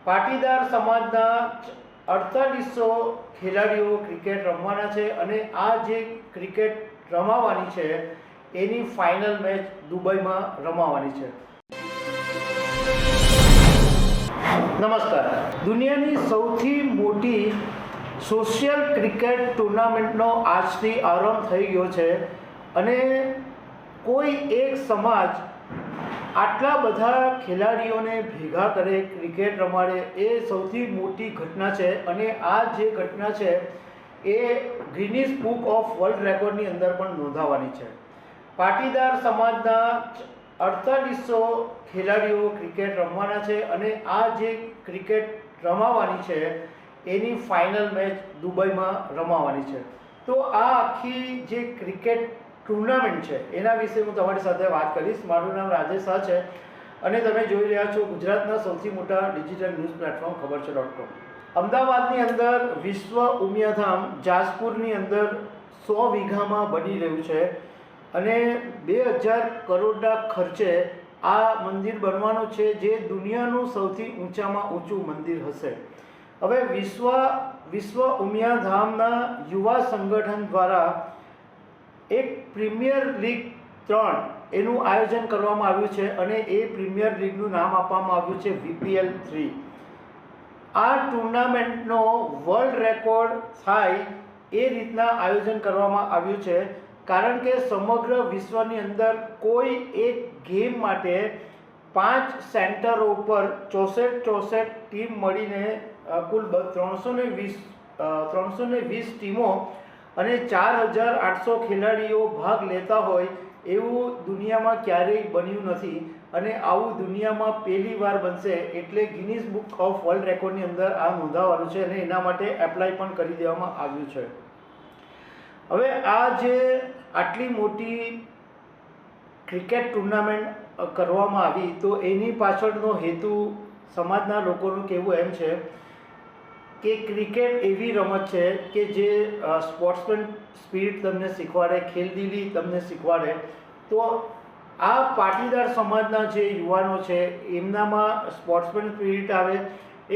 પાટીદાર સમાજના 4800 ખેલાડીઓ ક્રિકેટ રમવાના છે અને આ જે ક્રિકેટ રમાવાની છે એની ફાઇનલ મેચ દુબઈમાં રમાવાની છે। નમસ્કાર। દુનિયાની સૌથી મોટી સોશિયલ ક્રિકેટ ટુર્નામેન્ટનો આજથી આરંભ થઈ ગયો છે અને કોઈ એક સમાજ આટલા બધા ખેલાડીઓને ભેગા કરે, ક્રિકેટ રમાડે, એ સૌથી મોટી ઘટના છે અને આ જે ઘટના છે એ ગિનીસ બુક ઓફ વર્લ્ડ રેકોર્ડની અંદર પણ નોંધાવાની છે। પાટીદાર સમાજના 4800 ખેલાડીઓ ક્રિકેટ રમવાના છે અને આ જે ક્રિકેટ રમાવાની છે એની ફાઇનલ મેચ દુબઈમાં રમાવાની છે। તો આ આખી જે ક્રિકેટ ટુર્નામેન્ટ છે એના વિશે હું તમારી સાથે વાત કરીશ। મારું નામ રાજેશ શાહ છે અને તમે જોઈ રહ્યા છો ગુજરાતના સૌથી મોટા ડિજિટલ ન્યૂઝ પ્લેટફોર્મ ખબર છે.com। અમદાવાદની અંદર વિશ્વ ઉમિયાધામ જાસપુરની અંદર 100 વીઘામાં બની રહ્યું છે અને 2000 કરોડના ખર્ચે આ મંદિર બનવાનું છે, જે દુનિયાનું સૌથી ઊંચામાં ઊંચું મંદિર હશે। હવે વિશ્વ ઉમિયાધામના યુવા સંગઠન દ્વારા એક પ્રીમિયર લીગ 3 એનું આયોજન કરવામાં આવ્યું છે અને એ પ્રીમિયર લીગનું નામ આપવામાં આવ્યું છે VPL 3। આ ટુર્નામેન્ટનો વર્લ્ડ રેકોર્ડ થાય એ રીતના આયોજન કરવામાં આવ્યું છે, કારણ કે સમગ્ર વિશ્વની અંદર કોઈ એક ગેમ માટે 5 સેન્ટરો ઉપર 64 ટીમ મળીને કુલ 320 ટીમો અને 4800 ખેલાડીઓ ભાગ લેતા હોય એવું દુનિયામાં ક્યારેય બન્યું નથી અને આવું દુનિયામાં પહેલી વાર બનશે। એટલે ગિનીસ બુક ઓફ વર્લ્ડ રેકોર્ડની અંદર આ નોંધાવાનું છે અને એના માટે એપ્લાય પણ કરી દેવામાં આવ્યું છે। હવે આ જે આટલી મોટી ક્રિકેટ ટુર્નામેન્ટ કરવામાં આવી તો એની પાછળનો હેતુ સમાજના લોકોનું કહેવું એમ છે કે ક્રિકેટ એવી રમત છે કે જે સ્પોર્ટ્સમેન સ્પિરિટ તમને શીખવાડે, ખેલદિલી તમને શીખવાડે। તો આ પાટીદાર સમાજના જે યુવાનો છે એમનામાં સ્પોર્ટ્સમેન સ્પિરિટ આવે,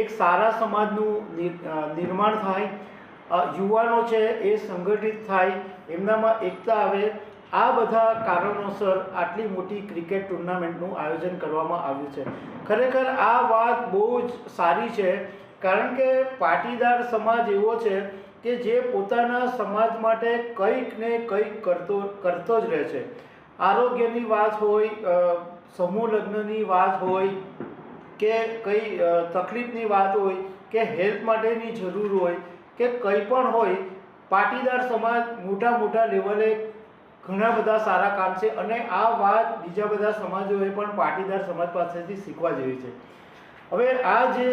એક સારા સમાજનું નિર્માણ થાય, યુવાનો છે એ સંગઠિત થાય, એમનામાં એકતા આવે। આ બધા કારણોસર આટલી મોટી ક્રિકેટ ટુર્નામેન્ટનું આયોજન કરવામાં આવ્યું છે। ખરેખર આ વાત બહુ જ સારી છે, કારણ કે પાટીદાર સમાજ એવો છે કે જે પોતાના સમાજ માટે કંઈક ને કંઈક કરતો જ રહે છે। આરોગ્યની વાત હોય, સમૂહ લગ્નની વાત હોય કે કંઈ તકલીફની વાત હોય કે હેલ્થ માટેની જરૂર હોય કે કંઈ પણ હોય, પાટીદાર સમાજ મોટા લેવલે ઘણા બધા સારા કામ છે અને આ વાત બીજા બધા સમાજોએ પણ પાટીદાર સમાજ પાસેથી શીખવા જેવી છે। હવે આ જે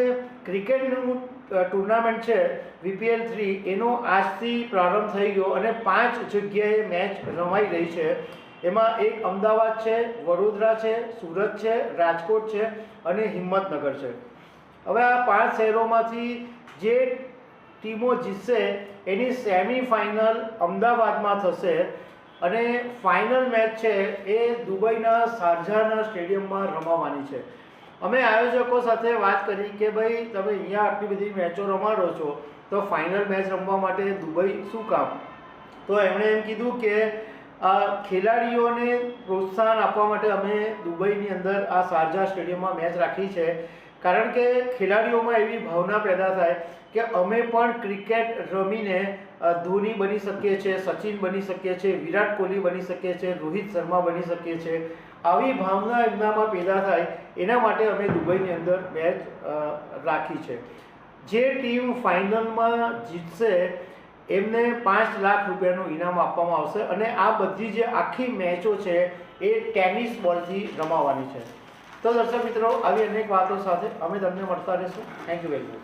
ક્રિકેટનું ટુર્નામેન્ટ છે VPL 3 એનો આજથી પ્રારંભ થઈ ગયો અને 5 જગ્યાએ મેચ રમાઈ રહી છે। એમાં એક અમદાવાદ છે, વડોદરા છે, સુરત છે, રાજકોટ છે અને હિંમતનગર છે। હવે આ 5 શહેરોમાંથી જે ટીમો જીતશે એની સેમિફાઇનલ અમદાવાદમાં થશે અને ફાઇનલ મેચ છે એ દુબઈના શારજાહના સ્ટેડિયમમાં રમાવાની છે। અમે આયોજકો સાથે વાત કરી કે ભાઈ તમે અહીંયા આટલી બધી મેચો રમાડો છો તો ફાઇનલ મેચ રમવા માટે દુબઈ શું કામ? તો એમણે એમ કીધું કે ખેલાડીઓને પ્રોત્સાહન આપવા માટે અમે દુબઈની અંદર આ શારજાહ સ્ટેડિયમમાં મેચ રાખી છે, કારણ કે ખેલાડીઓમાં એવી ભાવના પેદા થાય કે અમે પણ ક્રિકેટ રમીને ધોની બની શકીએ છીએ, સચિન બની શકીએ છીએ, વિરાટ કોહલી બની શકીએ છીએ, રોહિત શર્મા બની શકીએ છીએ। આવી ભાવના એમનામાં પેદા થાય એના માટે અમે દુબઈની અંદર મેચ રાખી છે। જે ટીમ ફાઇનલમાં જીતશે એમને 5 લાખ રૂપિયાનું ઇનામ આપવામાં આવશે અને આ બધી જે આખી મેચો છે એ ટેનિસ બોલથી રમાવાની છે। તો દર્શક મિત્રો, આવી અનેક વાતો સાથે અમે તમને મળતા રહીશું। Thank you very much.